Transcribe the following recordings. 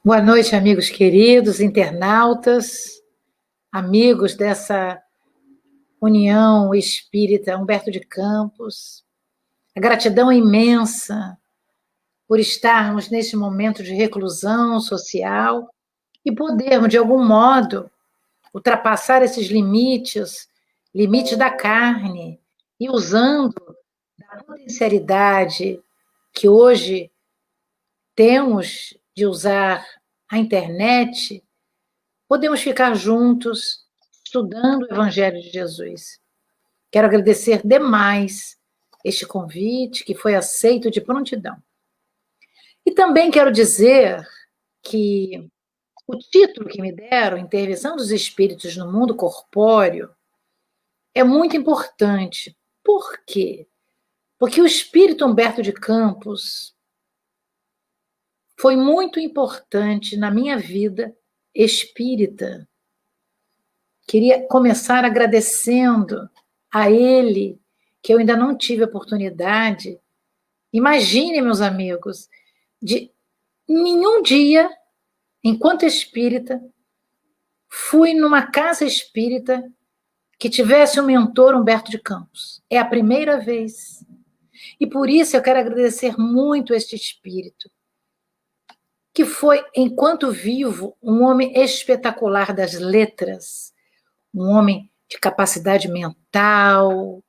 Boa noite, amigos queridos, internautas, amigos dessa União Espírita Humberto de Campos. A gratidão é imensa por estarmos neste momento de reclusão social e podermos, de algum modo, ultrapassar esses limites da carne, e usando a potencialidade que hoje temos de usar a internet. Podemos ficar juntos, estudando o Evangelho de Jesus. Quero agradecer demais este convite, que foi aceito de prontidão. E também quero dizer que o título que me deram, Intervenção dos Espíritos no Mundo Corpóreo, é muito importante. Por quê? Porque o Espírito Humberto de Campos foi muito importante na minha vida espírita. Queria começar agradecendo a ele, que eu ainda não tive oportunidade. Imagine, meus amigos, de nenhum dia, enquanto espírita, fui numa casa espírita que tivesse um mentor Humberto de Campos. É a primeira vez. E por isso eu quero agradecer muito este espírito, que foi, enquanto vivo, um homem espetacular das letras, um homem de capacidade mental.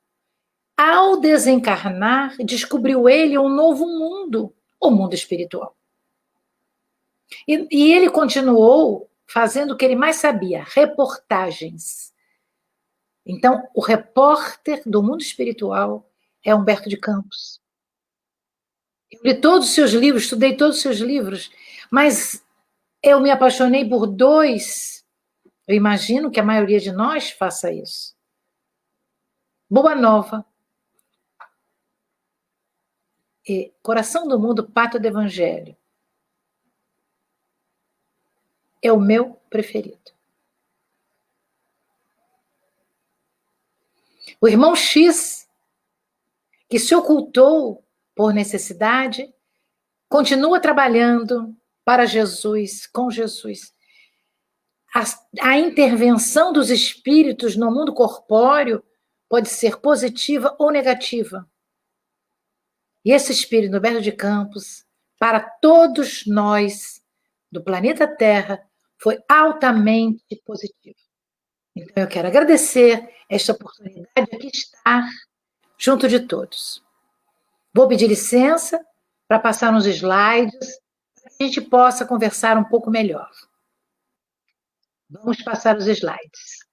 Ao desencarnar, descobriu ele um novo mundo, o mundo espiritual. E ele continuou fazendo o que ele mais sabia, reportagens. Então, o repórter do mundo espiritual é Humberto de Campos. Eu li todos os seus livros, estudei todos os seus livros, mas eu me apaixonei por dois. Eu imagino que a maioria de nós faça isso. Boa Nova e Coração do Mundo, Pátria do Evangelho. É o meu preferido. O irmão X, que se ocultou por necessidade, continua trabalhando para Jesus, com Jesus. A intervenção dos espíritos no mundo corpóreo pode ser positiva ou negativa. E esse espírito, Humberto de Campos, para todos nós do planeta Terra, foi altamente positivo. Então, eu quero agradecer esta oportunidade de aqui estar junto de todos. Vou pedir licença para passar nos slides, para que a gente possa conversar um pouco melhor. Vamos passar os slides.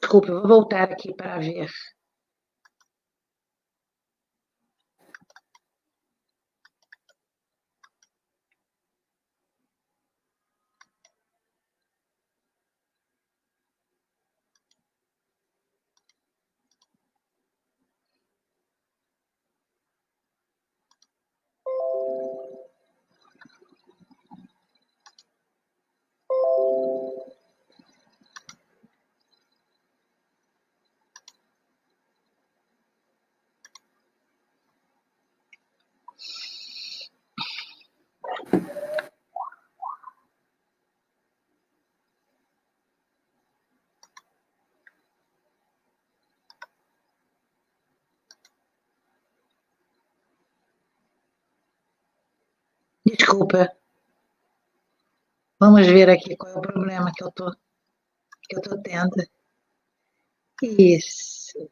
Desculpe, eu vou voltar aqui para ver. Desculpa. Vamos ver aqui qual é o problema que eu tô tendo. Isso.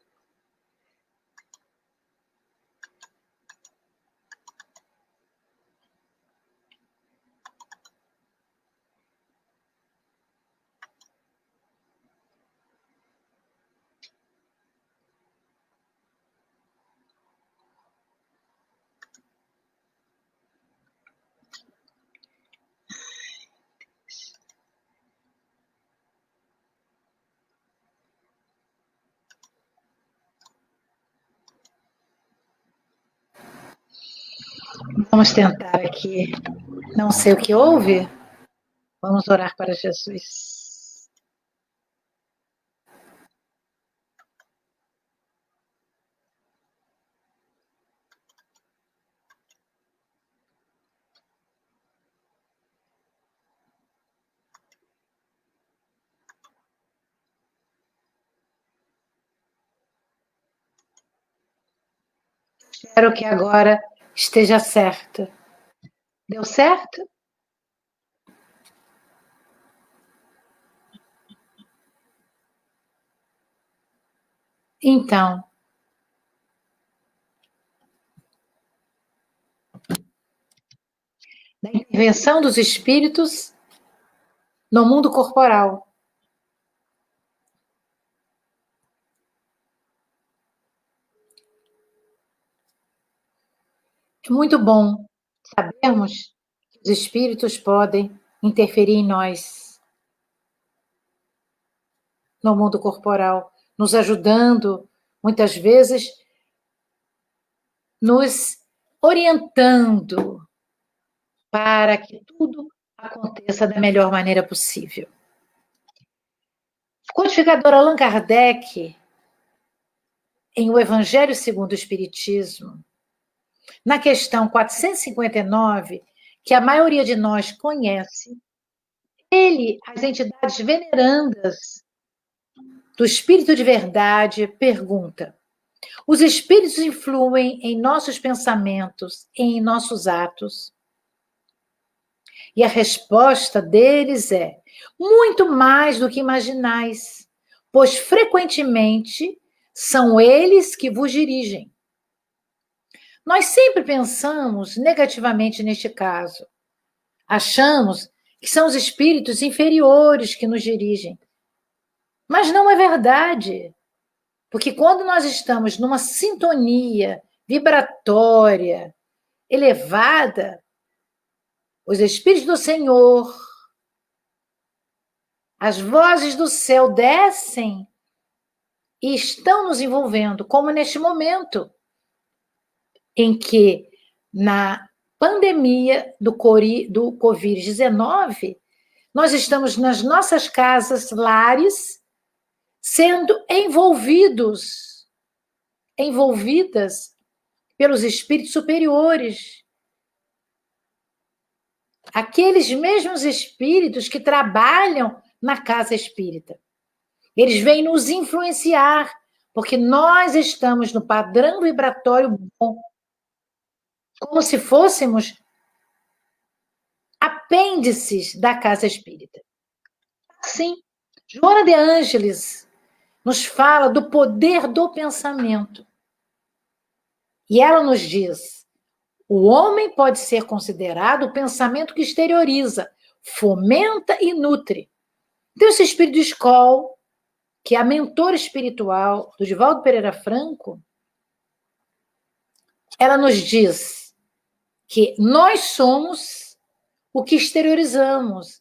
Vamos tentar aqui. Não sei o que houve. Vamos orar para Jesus. Espero que agora esteja certo. Deu certo? Então, da intervenção dos espíritos no mundo corporal. É muito bom sabermos que os espíritos podem interferir em nós no mundo corporal, nos ajudando, muitas vezes nos orientando para que tudo aconteça da melhor maneira possível. O codificador Allan Kardec, em O Evangelho segundo o Espiritismo, na questão 459, que a maioria de nós conhece, ele, as entidades venerandas do Espírito de Verdade, pergunta: os espíritos influem em nossos pensamentos e em nossos atos? E a resposta deles é: muito mais do que imaginais, pois frequentemente são eles que vos dirigem. Nós sempre pensamos negativamente neste caso. Achamos que são os espíritos inferiores que nos dirigem. Mas não é verdade. Porque quando nós estamos numa sintonia vibratória elevada, os espíritos do Senhor, as vozes do céu descem e estão nos envolvendo, como neste momento em que, na pandemia do Covid-19, nós estamos nas nossas casas, lares, sendo envolvidas pelos espíritos superiores. Aqueles mesmos espíritos que trabalham na casa espírita. Eles vêm nos influenciar, porque nós estamos no padrão vibratório bom, como se fôssemos apêndices da casa espírita. Assim, Joana de Ângeles nos fala do poder do pensamento. E ela nos diz: o homem pode ser considerado o pensamento que exterioriza, fomenta e nutre. Então, esse espírito de escola, que é a mentora espiritual do Divaldo Pereira Franco, ela nos diz que nós somos o que exteriorizamos,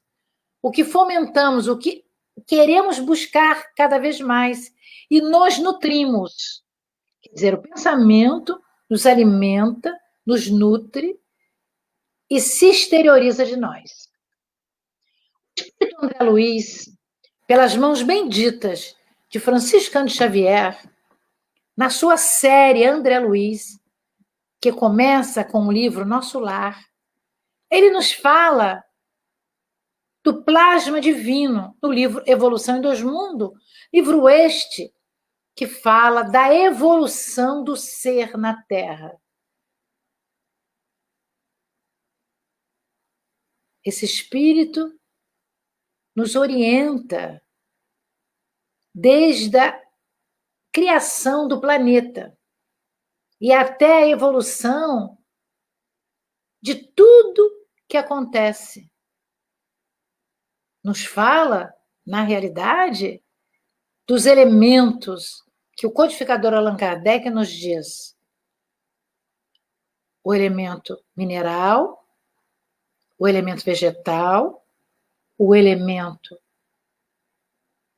o que fomentamos, o que queremos buscar cada vez mais e nos nutrimos. Quer dizer, o pensamento nos alimenta, nos nutre e se exterioriza de nós. O Espírito André Luiz, pelas mãos benditas de Franciscano de Xavier, na sua série André Luiz, que começa com o livro Nosso Lar, ele nos fala do plasma divino, no livro Evolução em Dois Mundos, livro este que fala da evolução do ser na Terra. Esse espírito nos orienta desde a criação do planeta e até a evolução de tudo que acontece. Nos fala, na realidade, dos elementos que o codificador Allan Kardec nos diz. O elemento mineral, o elemento vegetal, o elemento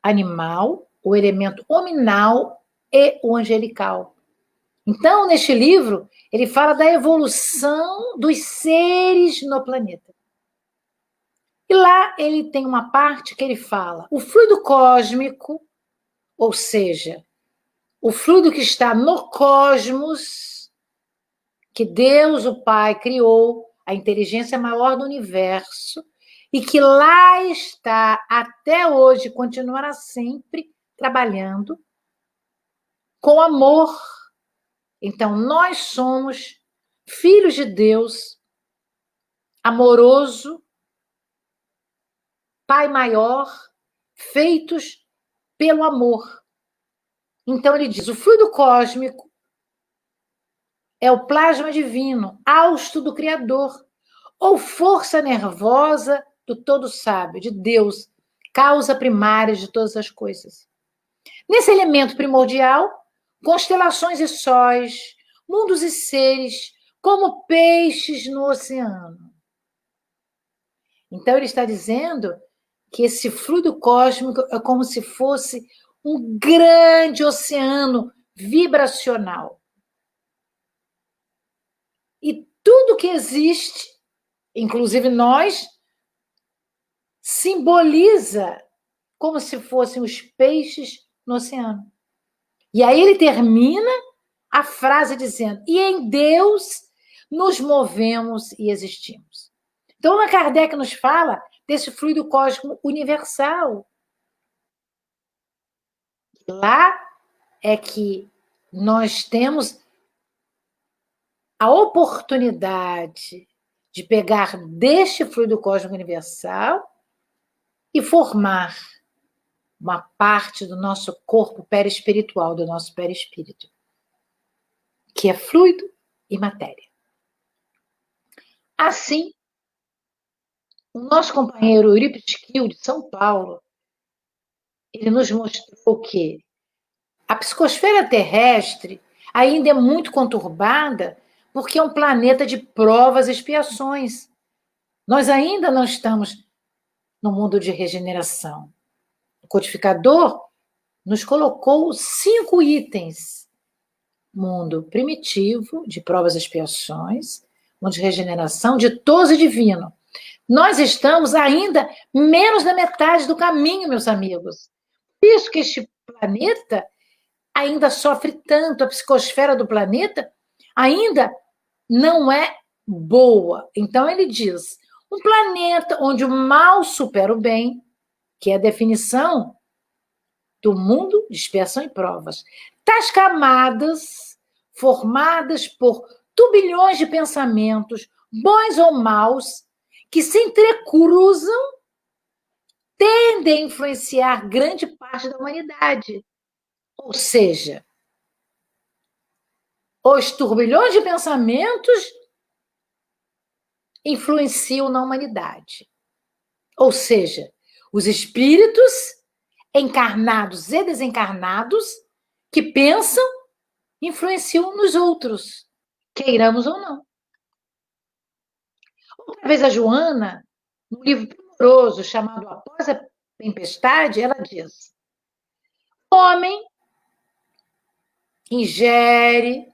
animal, o elemento hominal e o angelical. Então, neste livro, ele fala da evolução dos seres no planeta. E lá ele tem uma parte que ele fala: o fluido cósmico, ou seja, o fluido que está no cosmos, que Deus, o Pai, criou, a inteligência maior do universo, e que lá está até hoje, continuará sempre trabalhando com amor. Então, nós somos filhos de Deus, amoroso, Pai maior, feitos pelo amor. Então, ele diz: o fluido cósmico é o plasma divino, hausto do Criador, ou força nervosa do todo sábio, de Deus, causa primária de todas as coisas. Nesse elemento primordial, constelações e sóis, mundos e seres, como peixes no oceano. Então, ele está dizendo que esse fluido cósmico é como se fosse um grande oceano vibracional. E tudo que existe, inclusive nós, simboliza como se fossem os peixes no oceano. E aí ele termina a frase dizendo: e em Deus nos movemos e existimos. Então, Allan Kardec nos fala desse fluido cósmico universal. Lá é que nós temos a oportunidade de pegar deste fluido cósmico universal e formar uma parte do nosso corpo perispiritual, do nosso perispírito, que é fluido e matéria. Assim, o nosso companheiro Eurípides Kiel, de São Paulo, ele nos mostrou que a psicosfera terrestre ainda é muito conturbada porque é um planeta de provas e expiações. Nós ainda não estamos no mundo de regeneração. O codificador nos colocou 5 itens: mundo primitivo, de provas e expiações, mundo de regeneração, ditoso e divino. Nós estamos ainda menos da metade do caminho, meus amigos. Por isso que este planeta ainda sofre tanto, a psicosfera do planeta ainda não é boa. Então ele diz: um planeta onde o mal supera o bem, que é a definição do mundo de expiação e provas. Tais camadas formadas por turbilhões de pensamentos, bons ou maus, que se entrecruzam, tendem a influenciar grande parte da humanidade. Ou seja, os turbilhões de pensamentos influenciam na humanidade. Ou seja, os espíritos encarnados e desencarnados que pensam influenciam nos outros, queiramos ou não. Outra vez a Joana, num livro primoroso chamado Após a Tempestade, ela diz: o homem ingere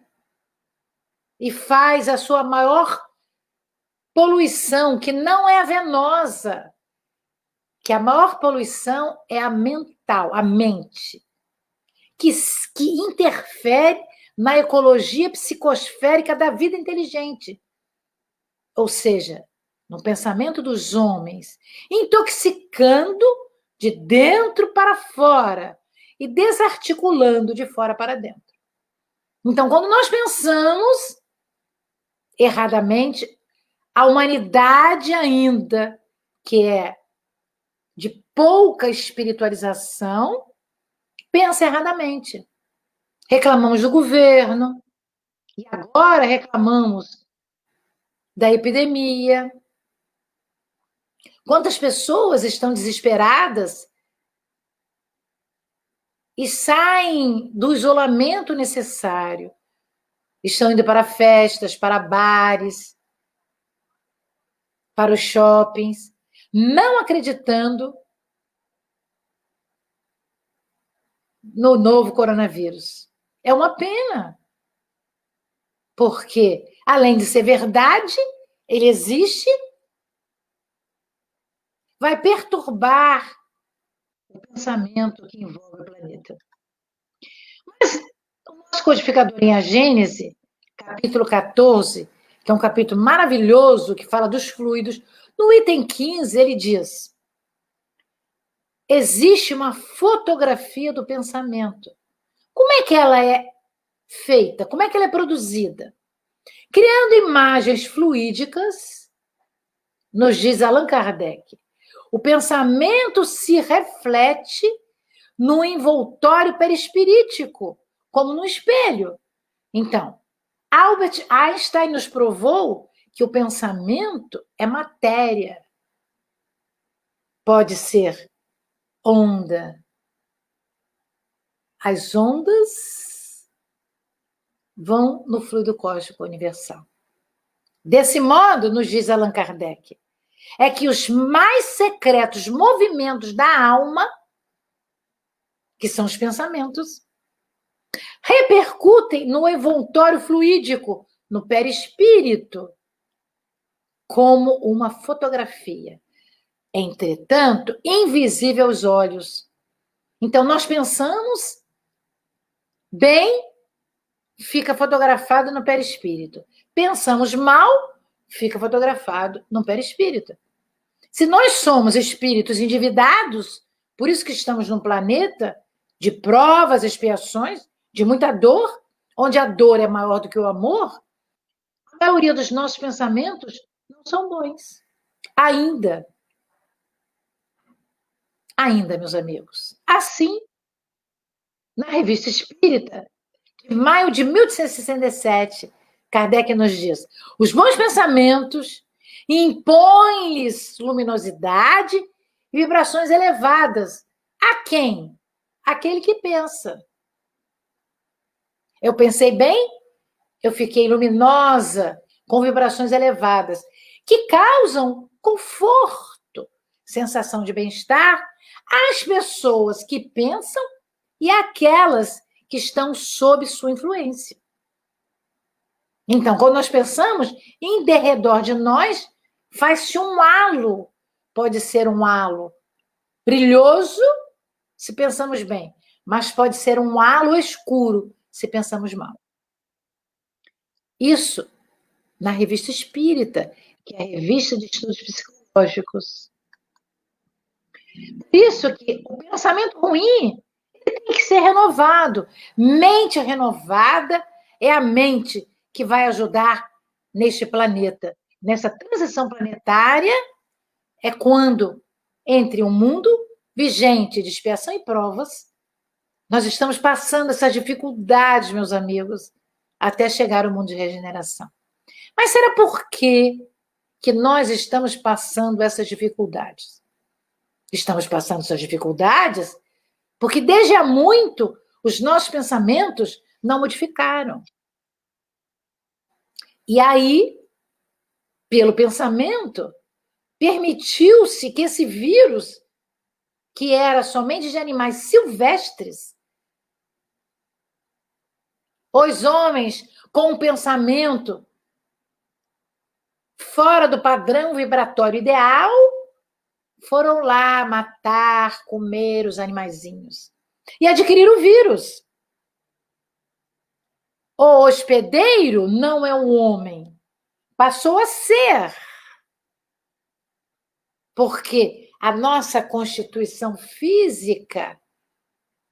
e faz a sua maior poluição, que não é a venosa, que a maior poluição é a mental, a mente, que interfere na ecologia psicosférica da vida inteligente. Ou seja, no pensamento dos homens, intoxicando de dentro para fora e desarticulando de fora para dentro. Então, quando nós pensamos erradamente, a humanidade ainda, que é de pouca espiritualização, pensa erradamente. Reclamamos do governo, e agora reclamamos da epidemia. Quantas pessoas estão desesperadas e saem do isolamento necessário, estão indo para festas, para bares, para os shoppings, não acreditando no novo coronavírus. É uma pena. Porque, além de ser verdade, ele existe, vai perturbar o pensamento que envolve o planeta. Mas o nosso codificador em A Gênese, capítulo 14, que é um capítulo maravilhoso, que fala dos fluidos, no item 15 ele diz: existe uma fotografia do pensamento. Como é que ela é feita? Como é que ela é produzida? Criando imagens fluídicas, nos diz Allan Kardec, o pensamento se reflete no envoltório perispirítico, como no espelho. Então, Albert Einstein nos provou que o pensamento é matéria. Pode ser onda. As ondas vão no fluido cósmico universal. Desse modo, nos diz Allan Kardec, é que os mais secretos movimentos da alma, que são os pensamentos, repercutem no envoltório fluídico, no perispírito, como uma fotografia. Entretanto, invisível aos olhos. Então, nós pensamos bem, fica fotografado no perispírito. Pensamos mal, fica fotografado no perispírito. Se nós somos espíritos endividados, por isso que estamos num planeta de provas, expiações, de muita dor, onde a dor é maior do que o amor, a maioria dos nossos pensamentos não são bons. Ainda. Ainda, meus amigos. Assim, na Revista Espírita, de maio de 1867, Kardec nos diz: os bons pensamentos impõem-lhes luminosidade e vibrações elevadas. A quem? Aquele que pensa. Eu pensei bem, eu fiquei luminosa, com vibrações elevadas, que causam conforto, sensação de bem-estar às pessoas que pensam e àquelas que estão sob sua influência. Então, quando nós pensamos, em derredor de nós faz-se um halo. Pode ser um halo brilhoso, se pensamos bem, mas pode ser um halo escuro, se pensamos mal. Isso na Revista Espírita, que é a Revista de Estudos Psicológicos. Por isso que o pensamento ruim tem que ser renovado. Mente renovada é a mente que vai ajudar neste planeta. Nessa transição planetária é quando, entre um mundo vigente de expiação e provas, nós estamos passando essas dificuldades, meus amigos, até chegar ao mundo de regeneração. Mas será por que nós estamos passando essas dificuldades? Estamos passando essas dificuldades porque desde há muito os nossos pensamentos não modificaram. E aí, pelo pensamento, permitiu-se que esse vírus, que era somente de animais silvestres, os homens com um pensamento fora do padrão vibratório ideal, foram lá matar, comer os animaizinhos e adquirir o vírus. O hospedeiro não é um homem, passou a ser. Porque a nossa constituição física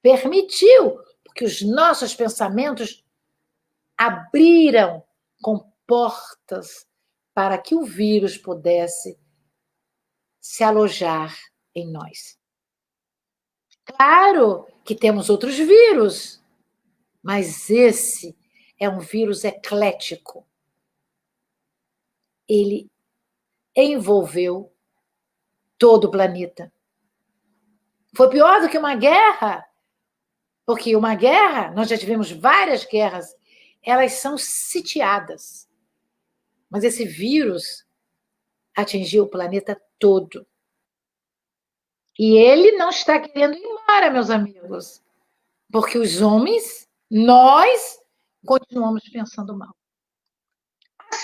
permitiu, porque os nossos pensamentos abriram comportas para que o vírus pudesse se alojar em nós. Claro que temos outros vírus, mas esse é um vírus eclético. Ele envolveu todo o planeta. Foi pior do que uma guerra, porque uma guerra, nós já tivemos várias guerras, elas são sitiadas. Mas esse vírus atingiu o planeta todo. E ele não está querendo ir embora, meus amigos, porque os homens, nós, continuamos pensando mal.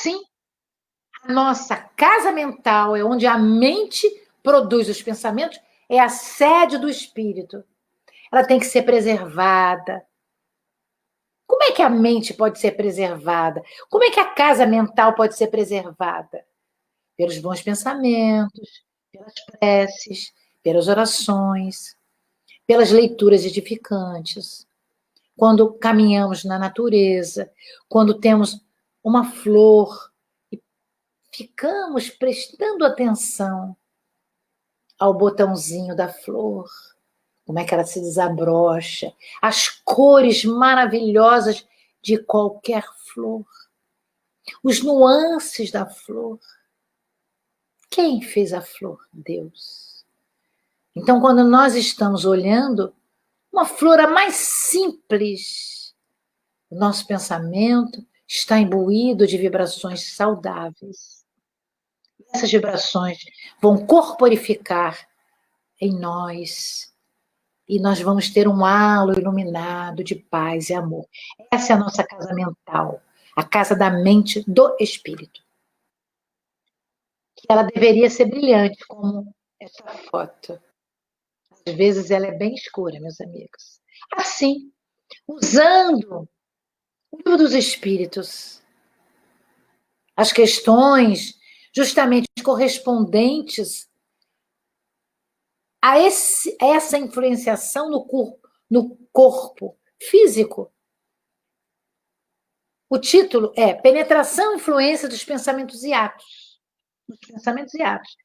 Assim, a nossa casa mental é onde a mente produz os pensamentos, é a sede do espírito. Ela tem que ser preservada. Como é que a mente pode ser preservada? Como é que a casa mental pode ser preservada? Pelos bons pensamentos, pelas preces, pelas orações, pelas leituras edificantes. Quando caminhamos na natureza, quando temos uma flor e ficamos prestando atenção ao botãozinho da flor, como é que ela se desabrocha, as cores maravilhosas de qualquer flor, os nuances da flor. Quem fez a flor? Deus. Então, quando nós estamos olhando uma flor a mais simples, o nosso pensamento está imbuído de vibrações saudáveis. Essas vibrações vão corporificar em nós e nós vamos ter um halo iluminado de paz e amor. Essa é a nossa casa mental, a casa da mente do espírito. Que ela deveria ser brilhante, como essa foto. Às vezes ela é bem escura, meus amigos. Assim, usando o livro dos espíritos, as questões justamente correspondentes a essa influenciação no corpo físico. O título é Penetração e Influência dos Pensamentos e Atos. Dos pensamentos e atos.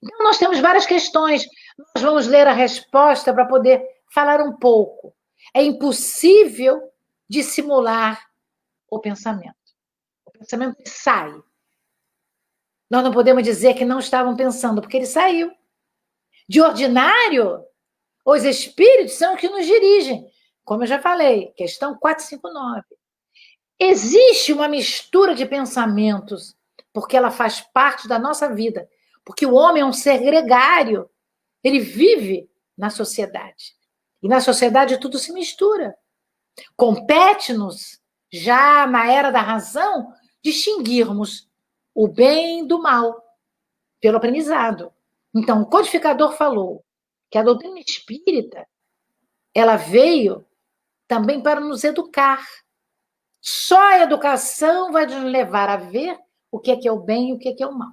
Então, nós temos várias questões. Nós vamos ler a resposta para poder falar um pouco. É impossível dissimular o pensamento. O pensamento sai. Nós não podemos dizer que não estavam pensando, porque ele saiu. De ordinário, os espíritos são os que nos dirigem. Como eu já falei, questão 459. Existe uma mistura de pensamentos, porque ela faz parte da nossa vida. Porque o homem é um ser gregário. Ele vive na sociedade. E na sociedade tudo se mistura. Compete-nos, já na era da razão, distinguirmos o bem do mal pelo aprendizado. Então, o codificador falou que a doutrina espírita ela veio também para nos educar. Só a educação vai nos levar a ver o que é o bem e o que é o mal.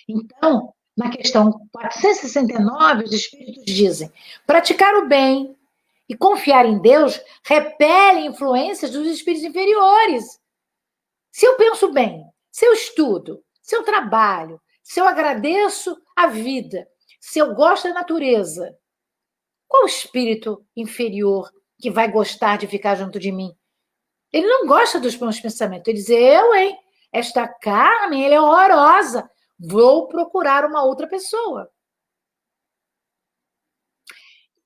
Então, na questão 469, os espíritos dizem: praticar o bem e confiar em Deus repele influências dos espíritos inferiores. Se eu penso bem, se eu estudo, se eu trabalho, se eu agradeço a vida, se eu gosto da natureza, qual espírito inferior que vai gostar de ficar junto de mim? Ele não gosta dos meus pensamentos. Ele diz: eu, hein? Esta carne, ela é horrorosa. Vou procurar uma outra pessoa.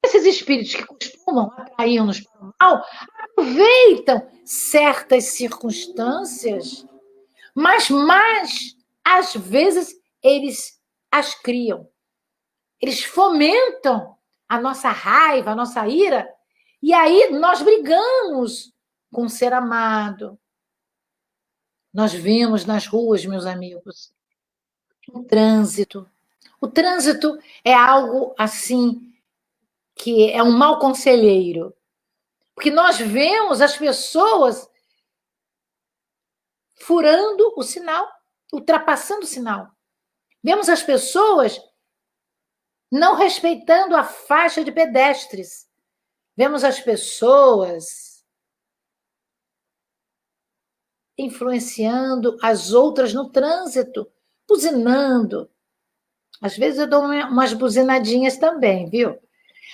Esses espíritos que costumam atrair-nos para o mal aproveitam certas circunstâncias, mas às vezes eles as criam. Eles fomentam a nossa raiva, a nossa ira, e aí nós brigamos com o ser amado. Nós vemos nas ruas, meus amigos, o trânsito. O trânsito é algo assim que é um mau conselheiro. Porque nós vemos as pessoas furando o sinal, ultrapassando o sinal. Vemos as pessoas não respeitando a faixa de pedestres. Vemos as pessoas influenciando as outras no trânsito, buzinando. Às vezes eu dou umas buzinadinhas também, viu?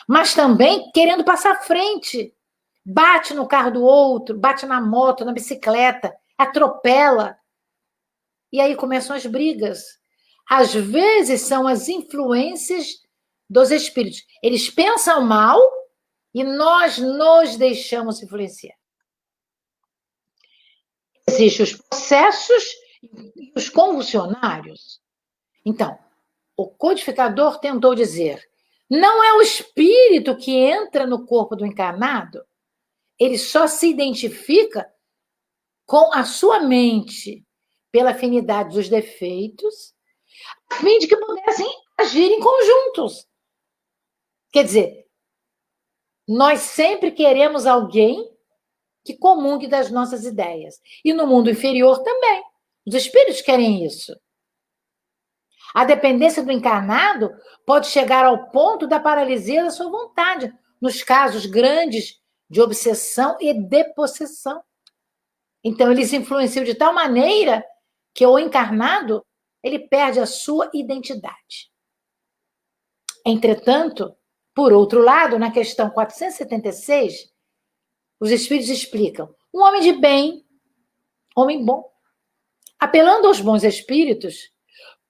Mas também querendo passar à frente. Bate no carro do outro, bate na moto, na bicicleta, atropela. E aí começam as brigas. Às vezes são as influências dos espíritos. Eles pensam mal e nós nos deixamos influenciar. Existem os processos e os convulsionários. Então, o codificador tentou dizer: não é o espírito que entra no corpo do encarnado, ele só se identifica com a sua mente, pela afinidade dos defeitos, a fim de que pudessem agir em conjuntos. Quer dizer, nós sempre queremos alguém que comungue das nossas ideias. E no mundo inferior também. Os espíritos querem isso. A dependência do encarnado pode chegar ao ponto da paralisia da sua vontade, nos casos grandes de obsessão e depossessão. Então, eles influenciam de tal maneira que o encarnado ele perde a sua identidade. Entretanto, por outro lado, na questão 476, os espíritos explicam: um homem de bem, homem bom, apelando aos bons espíritos,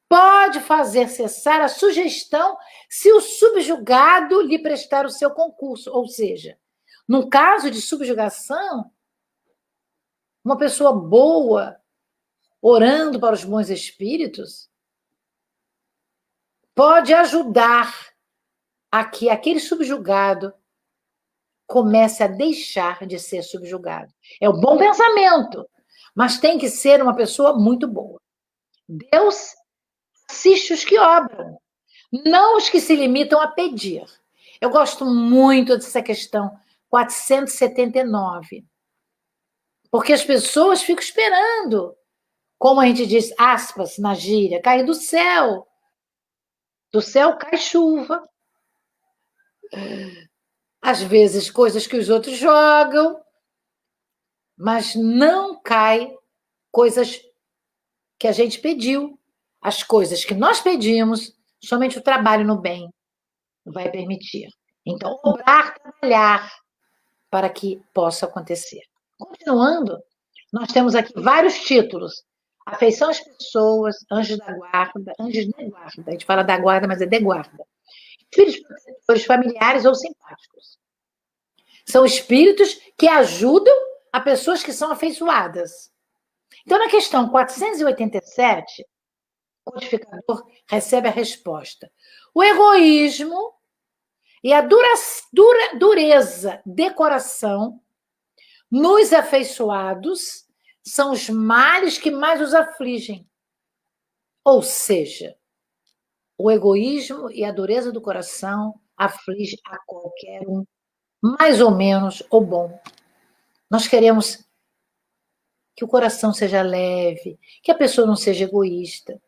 pode fazer cessar a sugestão se o subjugado lhe prestar o seu concurso. Ou seja, num caso de subjugação, uma pessoa boa, orando para os bons espíritos, pode ajudar a que aquele subjugado comece a deixar de ser subjugado. É o bom pensamento, mas tem que ser uma pessoa muito boa. Deus assiste os que obram, não os que se limitam a pedir. Eu gosto muito dessa questão 479, porque as pessoas ficam esperando, como a gente diz, aspas, na gíria, cair do céu. Do céu cai chuva. Às vezes, coisas que os outros jogam, mas não cai coisas que a gente pediu. As coisas que nós pedimos, somente o trabalho no bem vai permitir. Então, obrar, trabalhar para que possa acontecer. Continuando, nós temos aqui vários títulos. Afeição às pessoas, anjos da guarda, anjos de guarda. A gente fala da guarda, mas é de guarda. Espíritos protetores familiares ou simpáticos. São espíritos que ajudam a pessoas que são afeiçoadas. Então, na questão 487, o codificador recebe a resposta. O egoísmo e a dureza de coração nos afeiçoados são os males que mais os afligem. Ou seja, o egoísmo e a dureza do coração aflige a qualquer um, mais ou menos ou bom. Nós queremos que o coração seja leve, que a pessoa não seja egoísta.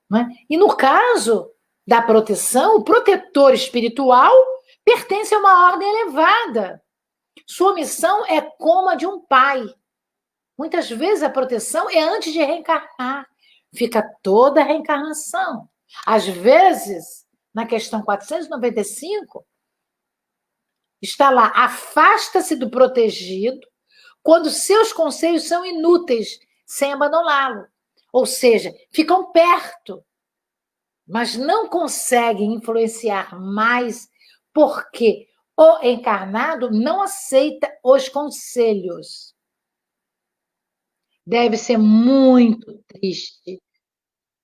Não é? E no caso da proteção, o protetor espiritual pertence a uma ordem elevada. Sua missão é como a de um pai. Muitas vezes a proteção é antes de reencarnar. Fica toda a reencarnação. Às vezes, na questão 495, está lá, afasta-se do protegido quando seus conselhos são inúteis, sem abandoná-lo. Ou seja, ficam perto, mas não conseguem influenciar mais porque o encarnado não aceita os conselhos. Deve ser muito triste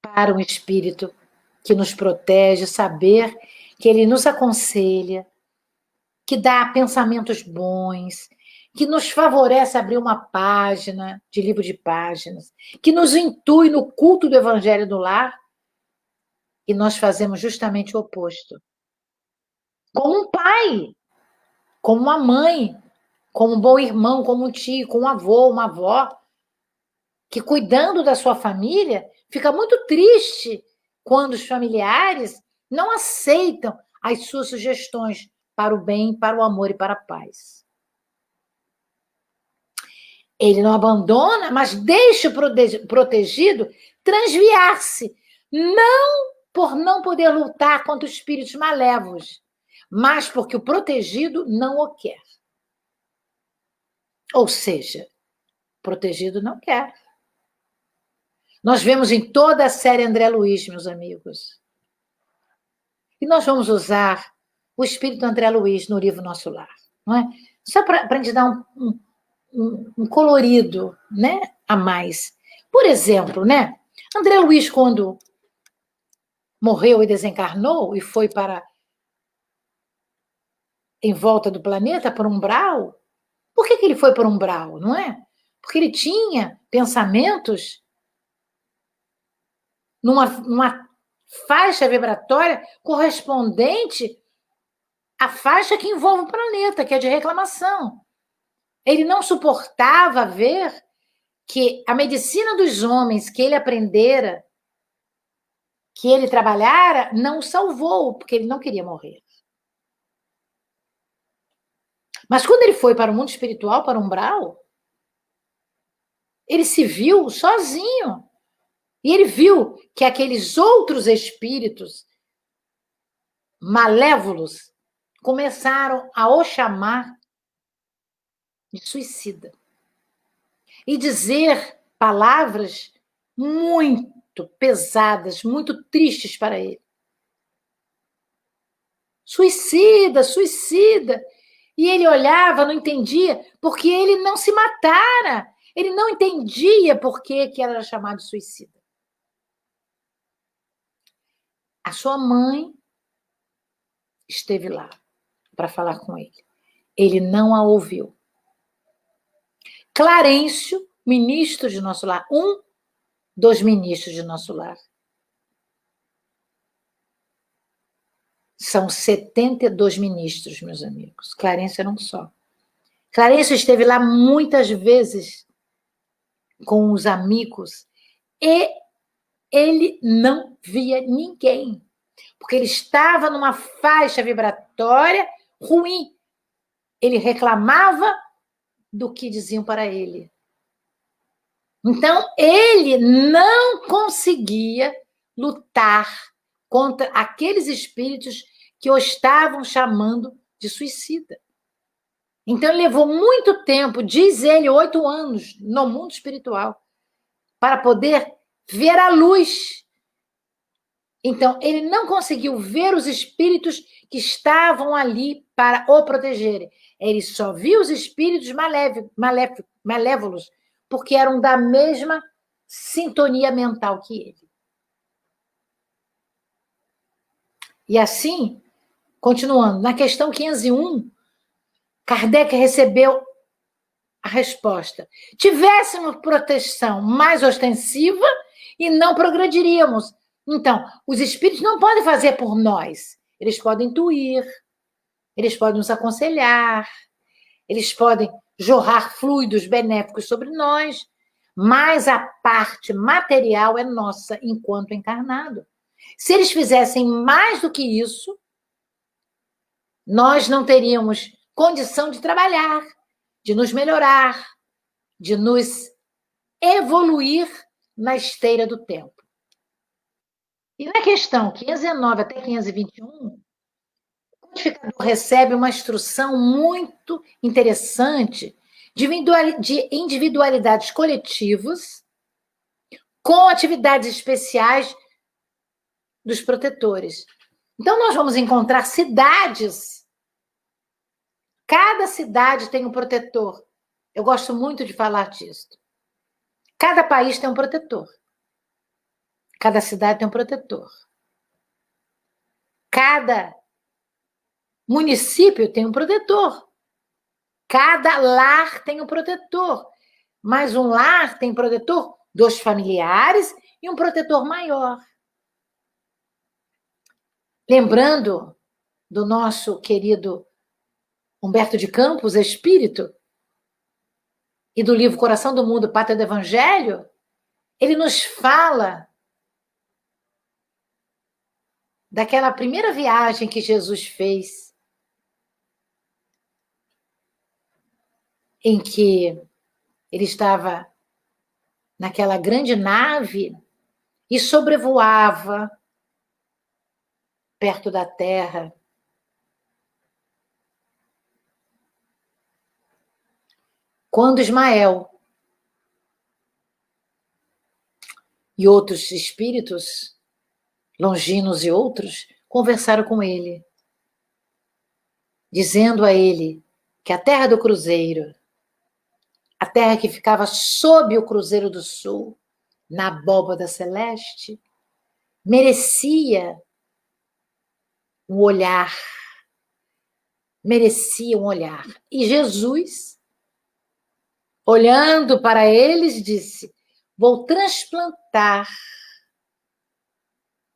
para um espírito que nos protege saber que ele nos aconselha, que dá pensamentos bons, que nos favorece abrir uma página de livro de páginas, que nos intui no culto do Evangelho do Lar, e nós fazemos justamente o oposto. Como um pai, como uma mãe, como um bom irmão, como um tio, como um avô, uma avó, que cuidando da sua família, fica muito triste quando os familiares não aceitam as suas sugestões para o bem, para o amor e para a paz. Ele não abandona, mas deixa o protegido transviar-se, não por não poder lutar contra os espíritos malévolos, mas porque o protegido não o quer. Ou seja, o protegido não quer. Nós vemos em toda a série André Luiz, meus amigos. E nós vamos usar o espírito André Luiz no livro Nosso Lar, não é? Só para a gente dar um colorido, né, a mais. Por exemplo, né, André Luiz, quando morreu e desencarnou e foi para em volta do planeta por umbral, por que ele foi por umbral, não é? Porque ele tinha pensamentos numa faixa vibratória correspondente à faixa que envolve o planeta, que é de reclamação. Ele não suportava ver que a medicina dos homens que ele aprendera, que ele trabalhara, não o salvou, porque ele não queria morrer. Mas quando ele foi para o mundo espiritual, para o umbral, ele se viu sozinho. E ele viu que aqueles outros espíritos malévolos começaram a o chamar de suicida. E dizer palavras muito pesadas, muito tristes para ele. Suicida, suicida. E ele olhava, não entendia, porque ele não se matara. Ele não entendia por que era chamado de suicida. A sua mãe esteve lá para falar com ele. Ele não a ouviu. Clarencio, ministro de nosso lar, um dos ministros de nosso lar. São 72 ministros, meus amigos. Clarencio era um só. Clarencio esteve lá muitas vezes com os amigos e ele não via ninguém, porque ele estava numa faixa vibratória ruim. Ele reclamava do que diziam para ele. Então, ele não conseguia lutar contra aqueles espíritos que o estavam chamando de suicida. Então, ele levou muito tempo, diz ele, 8 anos no mundo espiritual, para poder ver a luz. Então, ele não conseguiu ver os espíritos que estavam ali para o protegerem. Ele só viu os espíritos malévolos, porque eram da mesma sintonia mental que ele. E assim, continuando, na questão 501, Kardec recebeu a resposta. Tivéssemos proteção mais ostensiva e não progrediríamos. Então, os espíritos não podem fazer por nós. Eles podem intuir, eles podem nos aconselhar, eles podem jorrar fluidos benéficos sobre nós, mas a parte material é nossa enquanto encarnado. Se eles fizessem mais do que isso, nós não teríamos condição de trabalhar, de nos melhorar, de nos evoluir na esteira do tempo. E na questão 519 até 521, o codificador recebe uma instrução muito interessante de individualidades coletivas com atividades especiais dos protetores. Então, nós vamos encontrar cidades. Cada cidade tem um protetor. Eu gosto muito de falar disso. Cada país tem um protetor. Cada cidade tem um protetor. Cada município tem um protetor. Cada lar tem um protetor. Mas um lar tem protetor dos familiares e um protetor maior. Lembrando do nosso querido Humberto de Campos, espírito, e do livro Coração do Mundo, Pátria do Evangelho, ele nos fala daquela primeira viagem que Jesus fez, em que ele estava naquela grande nave e sobrevoava perto da Terra. Quando Ismael e outros espíritos, Longinos e outros, conversaram com ele, dizendo a ele que a terra do cruzeiro, a terra que ficava sob o Cruzeiro do Sul, na abóbada celeste, merecia um olhar. Merecia um olhar. E Jesus, olhando para eles, disse: vou transplantar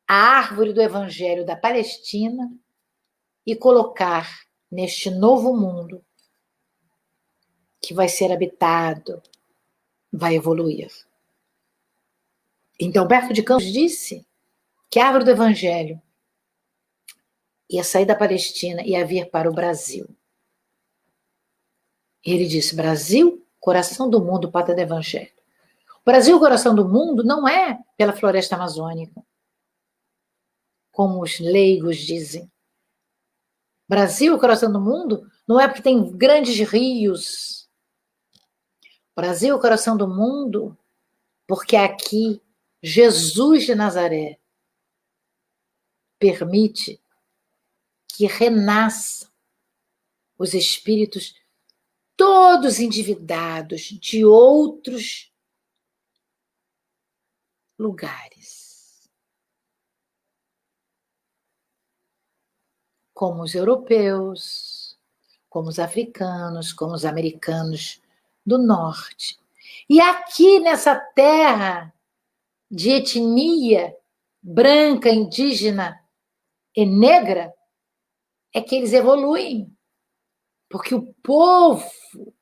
a árvore do evangelho da Palestina e colocar neste novo mundo que vai ser habitado, vai evoluir. Então, Humberto de Campos disse que a árvore do evangelho ia sair da Palestina e ia vir para o Brasil. E ele disse, Brasil, coração do mundo, pátria do evangelho. O Brasil, coração do mundo, não é pela floresta amazônica, como os leigos dizem. Brasil, coração do mundo, não é porque tem grandes rios. Brasil, coração do mundo, porque aqui Jesus de Nazaré permite que renasçam os espíritos todos endividados de outros lugares, como os europeus, como os africanos, como os americanos do norte. E aqui nessa terra de etnia branca, indígena e negra, é que eles evoluem. Porque o povo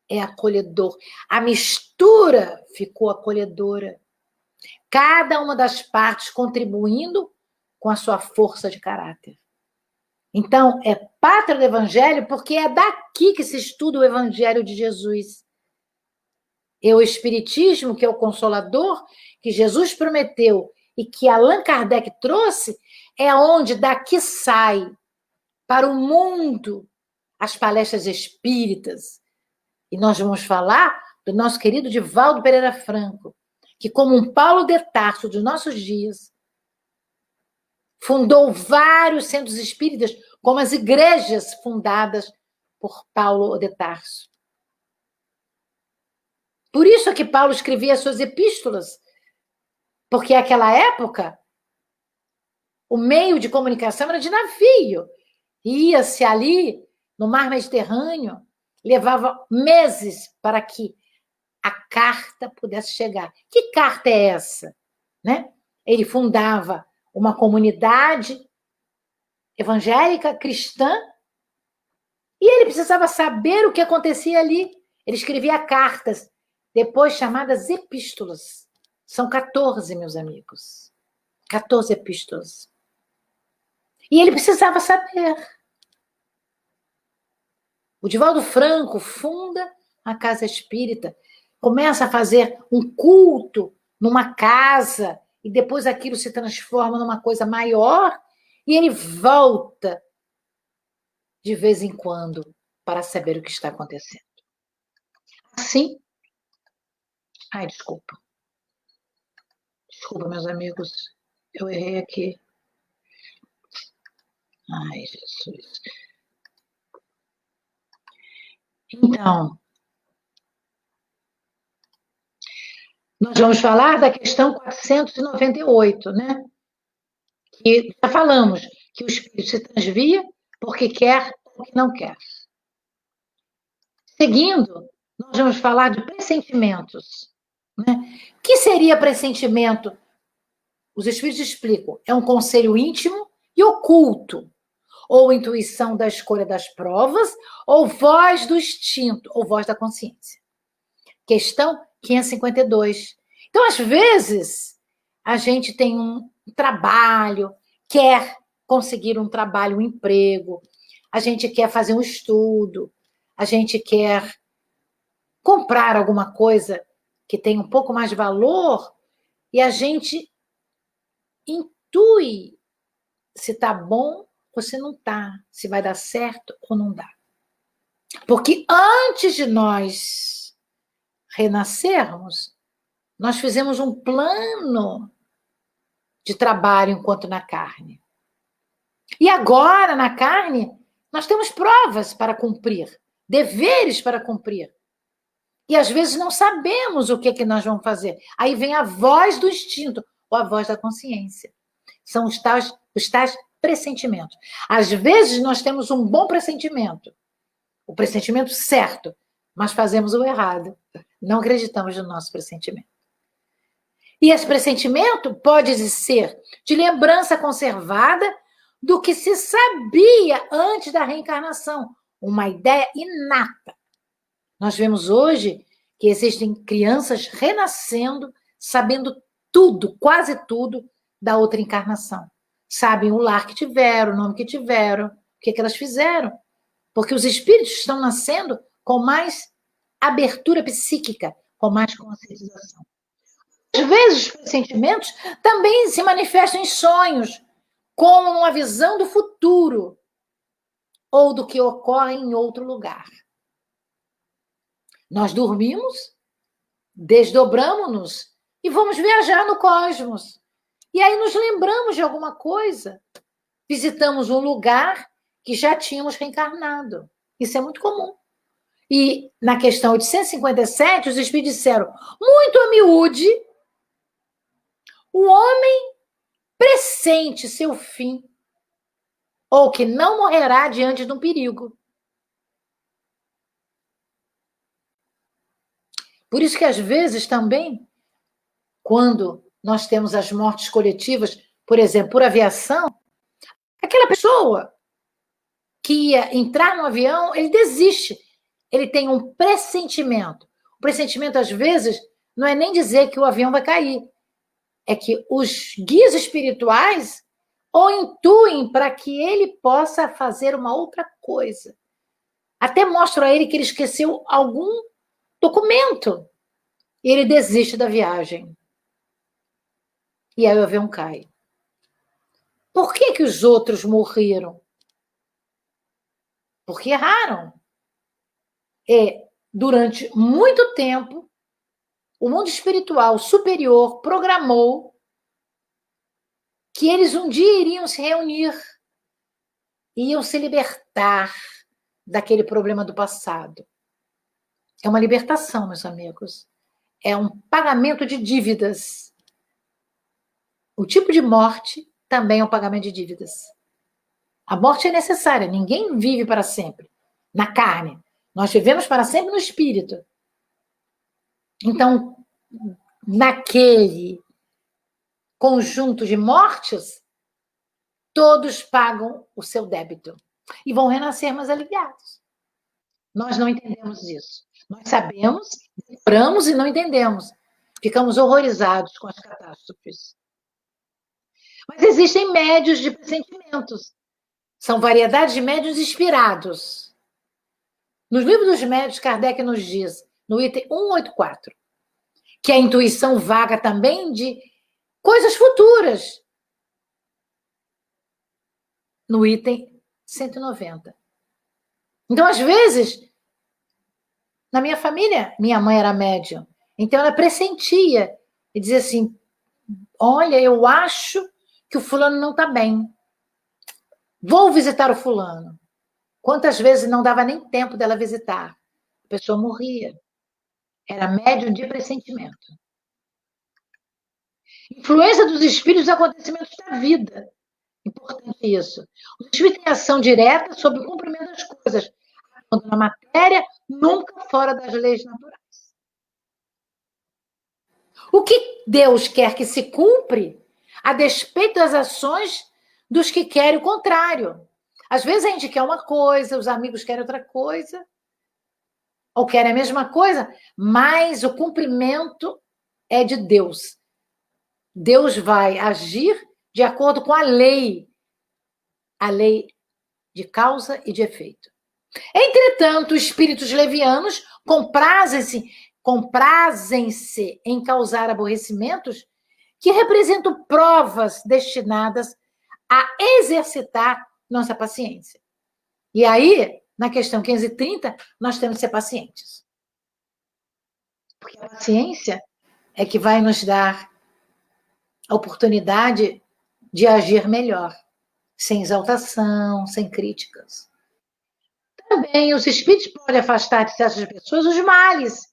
é acolhedor. A mistura ficou acolhedora. Cada uma das partes contribuindo com a sua força de caráter. Então, é pátria do evangelho porque é daqui que se estuda o evangelho de Jesus. E o espiritismo, que é o consolador, que Jesus prometeu e que Allan Kardec trouxe, é onde daqui sai para o mundo as palestras espíritas. E nós vamos falar do nosso querido Divaldo Pereira Franco, que, como um Paulo de Tarso dos nossos dias, fundou vários centros espíritas, como as igrejas fundadas por Paulo de Tarso. Por isso é que Paulo escrevia as suas epístolas, porque naquela época o meio de comunicação era de navio. Ia-se ali no mar Mediterrâneo, levava meses para que a carta pudesse chegar. Que carta é essa? Né? Ele fundava uma comunidade evangélica, cristã, e ele precisava saber o que acontecia ali. Ele escrevia cartas, depois chamadas epístolas. São 14, meus amigos. 14 epístolas. E ele precisava saber. O Divaldo Franco funda a Casa Espírita, começa a fazer um culto numa casa, e depois aquilo se transforma numa coisa maior, e ele volta de vez em quando para saber o que está acontecendo. Assim. Ai, desculpa. Desculpa, meus amigos. Eu errei aqui. Ai, Jesus. Então, nós vamos falar da questão 498, né? Que já falamos que o espírito se transvia porque quer ou que não quer. Seguindo, nós vamos falar de pressentimentos. Né? O que seria pressentimento? Os espíritos explicam. É um conselho íntimo e oculto, ou intuição da escolha das provas, ou voz do instinto, ou voz da consciência. Questão 552. Então, às vezes, a gente tem um trabalho, quer conseguir um trabalho, um emprego, a gente quer fazer um estudo, a gente quer comprar alguma coisa que tem um pouco mais de valor e a gente intui se está bom ou se não está, se vai dar certo ou não dá. Porque antes de nós renascermos, nós fizemos um plano de trabalho enquanto na carne. E agora, na carne, nós temos provas para cumprir, deveres para cumprir. E às vezes não sabemos o que nós vamos fazer. Aí vem a voz do instinto ou a voz da consciência. São os tais pressentimentos. Às vezes nós temos um bom pressentimento, o pressentimento certo, mas fazemos o errado. Não acreditamos no nosso pressentimento. E esse pressentimento pode ser de lembrança conservada do que se sabia antes da reencarnação, uma ideia inata. Nós vemos hoje que existem crianças renascendo, sabendo tudo, quase tudo, da outra encarnação. Sabem o lar que tiveram, o nome que tiveram, o que elas fizeram. Porque os espíritos estão nascendo com mais abertura psíquica, com mais conscientização. Às vezes, os pressentimentos também se manifestam em sonhos, como uma visão do futuro ou do que ocorre em outro lugar. Nós dormimos, desdobramos-nos e vamos viajar no cosmos. E aí nos lembramos de alguma coisa. Visitamos um lugar que já tínhamos reencarnado. Isso é muito comum. E na questão 857, os espíritos disseram, muito a miúde, o homem pressente seu fim, ou que não morrerá diante de um perigo. Por isso que, às vezes, também, quando nós temos as mortes coletivas, por exemplo, por aviação, aquela pessoa que ia entrar no avião, ele desiste. Ele tem um pressentimento. O pressentimento, às vezes, não é nem dizer que o avião vai cair. É que os guias espirituais o intuem para que ele possa fazer uma outra coisa. Até mostram a ele que ele esqueceu algum documento. E ele desiste da viagem. E aí o avião cai. Por que que os outros morreram? Porque erraram. Durante muito tempo, o mundo espiritual superior programou que eles um dia iriam se reunir, iam se libertar daquele problema do passado. É uma libertação, meus amigos. É um pagamento de dívidas. O tipo de morte também é um pagamento de dívidas. A morte é necessária, ninguém vive para sempre na carne. Nós vivemos para sempre no espírito. Então, naquele conjunto de mortes, todos pagam o seu débito e vão renascer mais aliviados. Nós não entendemos isso. Nós sabemos, decoramos e não entendemos. Ficamos horrorizados com as catástrofes. Mas existem médios de pressentimentos. São variedades de médios inspirados. Nos livros dos médios, Kardec nos diz, no item 184, que a intuição vaga também de coisas futuras. No item 190. Então, às vezes, na minha família, minha mãe era médium. Então, ela pressentia e dizia assim, olha, eu acho que o fulano não está bem. Vou visitar o fulano. Quantas vezes não dava nem tempo dela visitar? A pessoa morria. Era médium de pressentimento. Influência dos espíritos nos acontecimentos da vida. Importante isso. Os espíritos têm ação direta sobre o cumprimento das coisas, quando na matéria, nunca fora das leis naturais. O que Deus quer que se cumpre, a despeito das ações dos que querem o contrário. Às vezes a gente quer uma coisa, os amigos querem outra coisa, ou querem a mesma coisa, mas o cumprimento é de Deus. Deus vai agir de acordo com a lei de causa e de efeito. Entretanto, espíritos levianos comprazem-se em causar aborrecimentos que representam provas destinadas a exercitar nossa paciência. E aí, na questão 530, nós temos que ser pacientes. Porque a paciência é que vai nos dar a oportunidade de agir melhor, sem exaltação, sem críticas. Também os espíritos podem afastar de certas pessoas os males,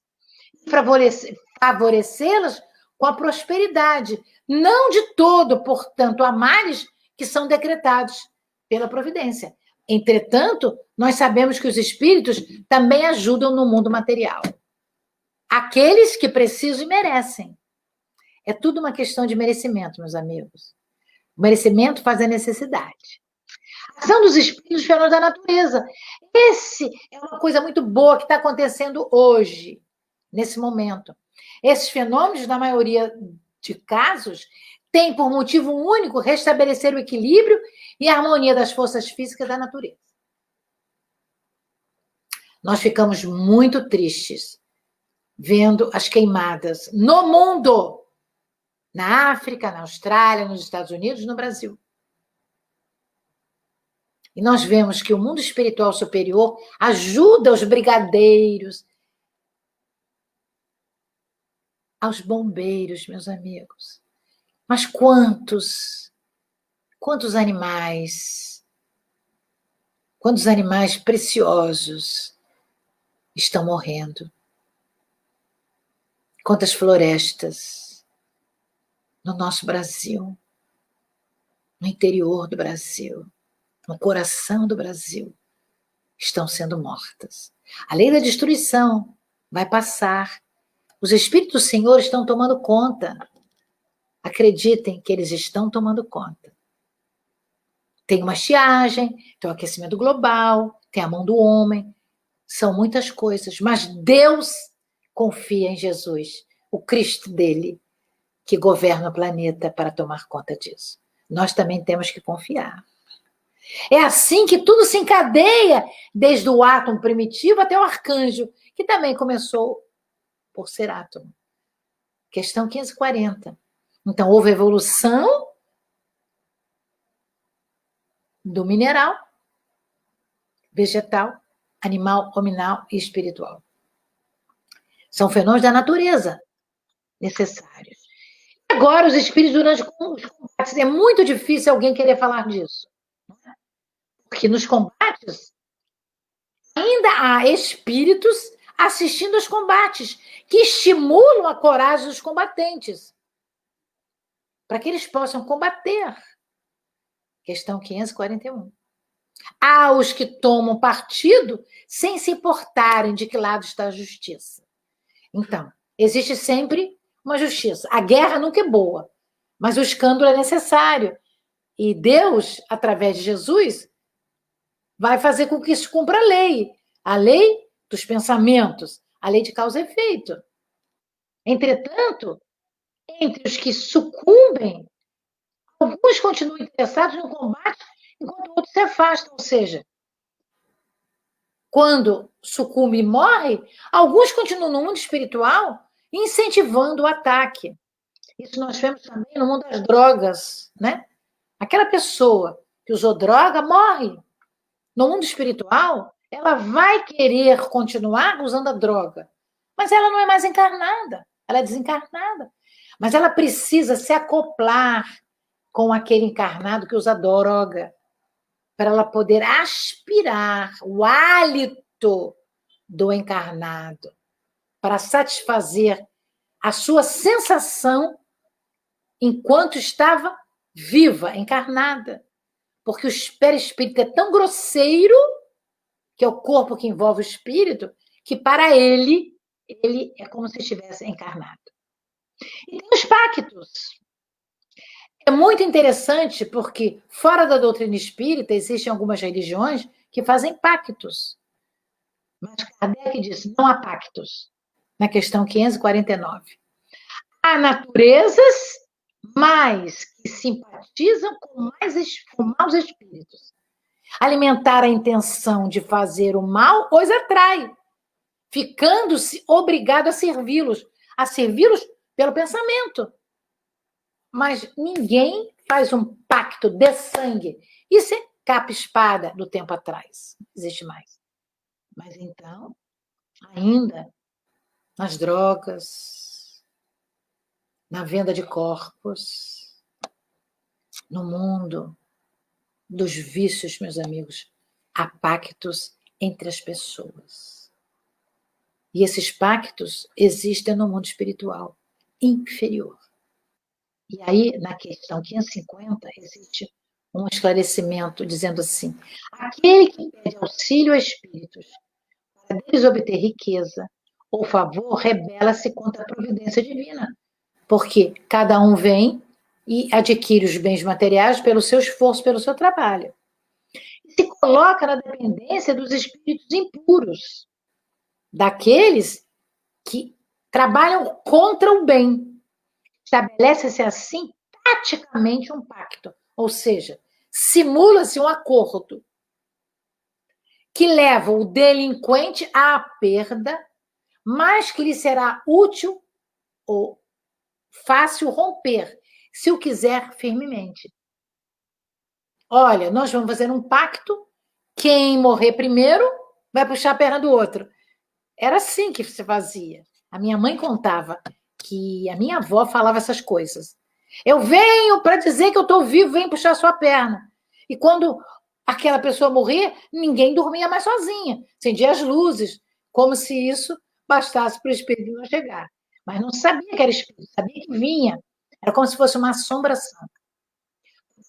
favorecê-las com a prosperidade. Não de todo, portanto, há males que são decretados pela providência. Entretanto, nós sabemos que os espíritos também ajudam no mundo material. Aqueles que precisam e merecem. É tudo uma questão de merecimento, meus amigos. O merecimento faz a necessidade. A ação dos espíritos, fenômenos da natureza. Esse é uma coisa muito boa que está acontecendo hoje, nesse momento. Esses fenômenos, na maioria de casos, têm por motivo único restabelecer o equilíbrio e a harmonia das forças físicas da natureza. Nós ficamos muito tristes vendo as queimadas no mundo, na África, na Austrália, nos Estados Unidos, no Brasil. E nós vemos que o mundo espiritual superior ajuda os brigadeiros, aos bombeiros, meus amigos. Mas quantos animais preciosos estão morrendo? Quantas florestas no nosso Brasil, no interior do Brasil, no coração do Brasil, estão sendo mortas. A lei da destruição vai passar. Os Espíritos do Senhor estão tomando conta. Acreditem que eles estão tomando conta. Tem uma estiagem, tem o aquecimento global, tem a mão do homem, são muitas coisas, mas Deus confia em Jesus, o Cristo dele, que governa o planeta para tomar conta disso. Nós também temos que confiar. É assim que tudo se encadeia, desde o átomo primitivo até o arcanjo, que também começou por ser átomo. Questão 540. Então, houve evolução do mineral, vegetal, animal, hominal e espiritual. São fenômenos da natureza necessários. Agora, os espíritos durante os combates, é muito difícil alguém querer falar disso. Porque nos combates, ainda há espíritos assistindo aos combates, que estimulam a coragem dos combatentes, para que eles possam combater. Questão 541. Há os que tomam partido sem se importarem de que lado está a justiça. Então, existe sempre uma justiça. A guerra nunca é boa, mas o escândalo é necessário. E Deus, através de Jesus, vai fazer com que se cumpra a lei dos pensamentos, a lei de causa e efeito. Entretanto, entre os que sucumbem, alguns continuam interessados no combate, enquanto outros se afastam. Ou seja, quando sucumbe e morre, alguns continuam no mundo espiritual incentivando o ataque. Isso nós vemos também no mundo das drogas, né? Aquela pessoa que usou droga morre. No mundo espiritual, ela vai querer continuar usando a droga, mas ela não é mais encarnada, ela é desencarnada. Mas ela precisa se acoplar com aquele encarnado que usa droga, para ela poder aspirar o hálito do encarnado, para satisfazer a sua sensação enquanto estava viva, encarnada. Porque o perispírito é tão grosseiro, que é o corpo que envolve o espírito, que para ele é como se estivesse encarnado. E tem os pactos. É muito interessante porque, fora da doutrina espírita, existem algumas religiões que fazem pactos. Mas Kardec disse, não há pactos. Na questão 549. Há naturezas mais que simpatizam com maus espíritos. Alimentar a intenção de fazer o mal os atrai, ficando-se obrigado a servi-los pelo pensamento. Mas ninguém faz um pacto de sangue. Isso é capa-espada do tempo atrás. Não existe mais. Mas então, ainda nas drogas, na venda de corpos, no mundo dos vícios, meus amigos, há pactos entre as pessoas. E esses pactos existem no mundo espiritual inferior. E aí, na questão 550, existe um esclarecimento dizendo assim: aquele que pede auxílio a espíritos para deles obter riqueza ou favor, rebela-se contra a providência divina. Porque cada um vem e adquire os bens materiais pelo seu esforço, pelo seu trabalho. Se coloca na dependência dos espíritos impuros, daqueles que trabalham contra o bem. Estabelece-se assim praticamente um pacto, ou seja, simula-se um acordo que leva o delinquente à perda, mas que lhe será útil ou fácil romper, se o quiser firmemente. Olha, nós vamos fazer um pacto, quem morrer primeiro vai puxar a perna do outro. Era assim que se fazia. A minha mãe contava que a minha avó falava essas coisas. Eu venho para dizer que eu estou vivo, vem puxar a sua perna. E quando aquela pessoa morria, ninguém dormia mais sozinha. Acendia as luzes, como se isso bastasse para o espírito não chegar. Mas não sabia que era espírito, sabia que vinha. Era como se fosse uma assombração.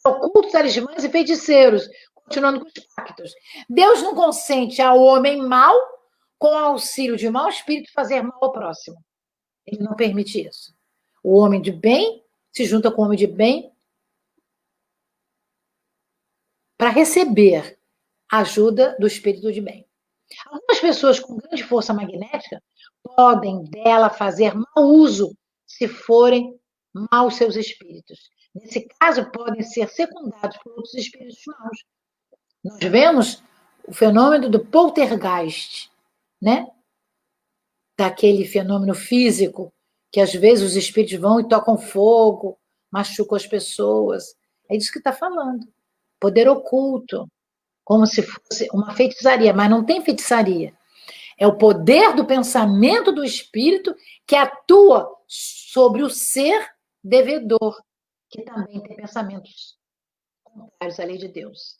Ocultos, talismãs e feiticeiros, continuando com os pactos. Deus não consente ao homem mau, com o auxílio de mau espírito, fazer mal ao próximo. Ele não permite isso. O homem de bem se junta com o homem de bem para receber a ajuda do espírito de bem. Algumas pessoas com grande força magnética podem dela fazer mau uso se forem maus seus espíritos. Nesse caso, podem ser secundados por outros espíritos maus. Nós vemos o fenômeno do poltergeist, né? Daquele fenômeno físico que às vezes os espíritos vão e tocam fogo, machucam as pessoas. É disso que está falando. Poder oculto, como se fosse uma feitiçaria, mas não tem feitiçaria. É o poder do pensamento do espírito que atua sobre o ser devedor, que também tem pensamentos contrários à lei de Deus.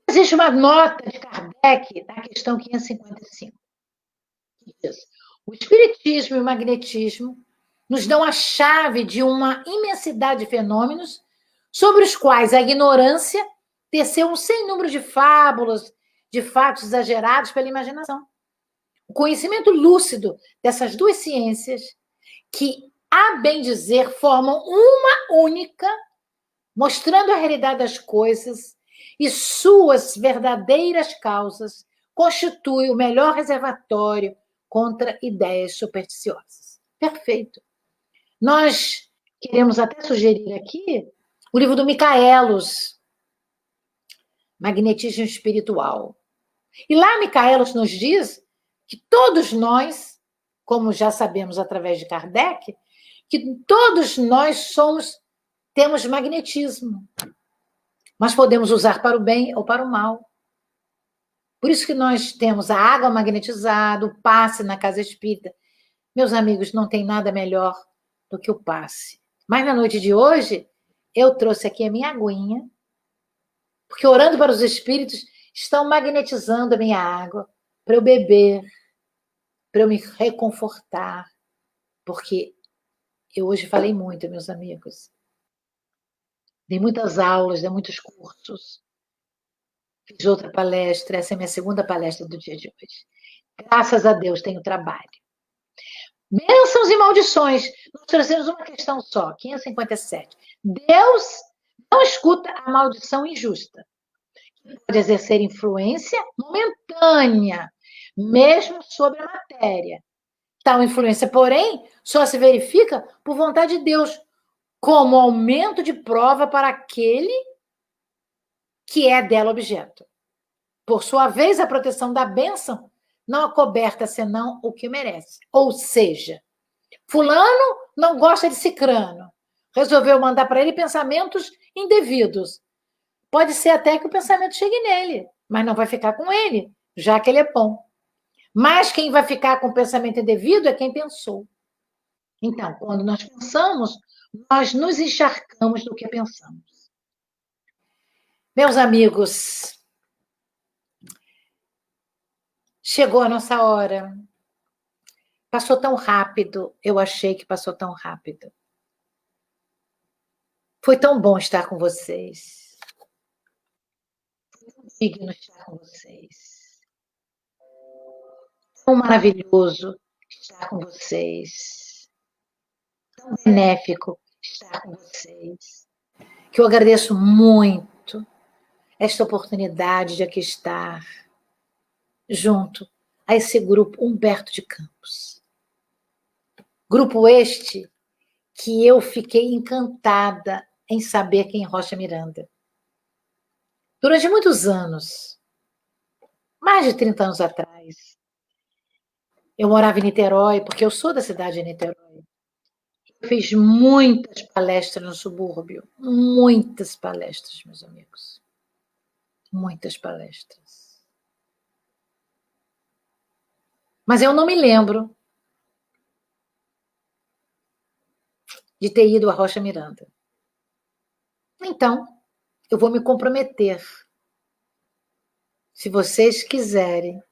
Existe uma nota de Kardec na questão 555. Que diz: o espiritismo e o magnetismo nos dão a chave de uma imensidade de fenômenos sobre os quais a ignorância teceu um sem número de fábulas, de fatos exagerados pela imaginação. O conhecimento lúcido dessas duas ciências, que, a bem dizer, formam uma única, mostrando a realidade das coisas e suas verdadeiras causas, constitui o melhor reservatório contra ideias supersticiosas. Perfeito. Nós queremos até sugerir aqui o livro do Micaelos, Magnetismo Espiritual. E lá Micaelos nos diz que todos nós, como já sabemos através de Kardec, que todos nós temos magnetismo, mas podemos usar para o bem ou para o mal. Por isso que nós temos a água magnetizada, o passe na casa espírita. Meus amigos, não tem nada melhor do que o passe. Mas na noite de hoje, eu trouxe aqui a minha aguinha, porque orando para os espíritos, estão magnetizando a minha água para eu beber, para eu me reconfortar, porque eu hoje falei muito, meus amigos. Dei muitas aulas, dei muitos cursos. Fiz outra palestra, essa é a minha segunda palestra do dia de hoje. Graças a Deus tenho trabalho. Bênçãos e maldições. Nós trazemos uma questão só, 557. Deus não escuta a maldição injusta, que pode exercer influência momentânea, mesmo sobre a matéria. Tal influência, porém, só se verifica por vontade de Deus, como aumento de prova para aquele que é dela objeto. Por sua vez, a proteção da bênção não acoberta senão o que merece. Ou seja, fulano não gosta de cicrano, resolveu mandar para ele pensamentos indevidos. Pode ser até que o pensamento chegue nele, mas não vai ficar com ele, já que ele é bom. Mas quem vai ficar com o pensamento indevido é quem pensou. Então, quando nós pensamos, nós nos encharcamos do que pensamos. Meus amigos, chegou a nossa hora. Passou tão rápido, eu achei que passou tão rápido. Foi tão bom estar com vocês. Foi tão digno estar com vocês. Tão maravilhoso estar com vocês. Tão benéfico estar com vocês. Que eu agradeço muito esta oportunidade de aqui estar junto a esse grupo Humberto de Campos. Grupo este que eu fiquei encantada em saber quem é Rocha Miranda. Durante muitos anos, mais de 30 anos atrás, eu morava em Niterói, porque eu sou da cidade de Niterói. Eu fiz muitas palestras no subúrbio, muitas palestras, meus amigos. Muitas palestras. Mas eu não me lembro de ter ido a Rocha Miranda. Então, eu vou me comprometer. Se vocês quiserem,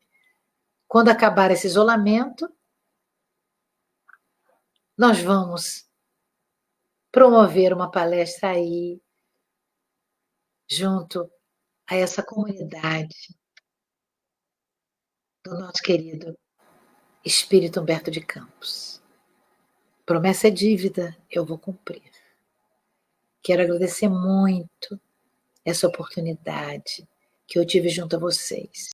quando acabar esse isolamento, nós vamos promover uma palestra aí, junto a essa comunidade do nosso querido Espírito Humberto de Campos. Promessa é dívida, eu vou cumprir. Quero agradecer muito essa oportunidade que eu tive junto a vocês.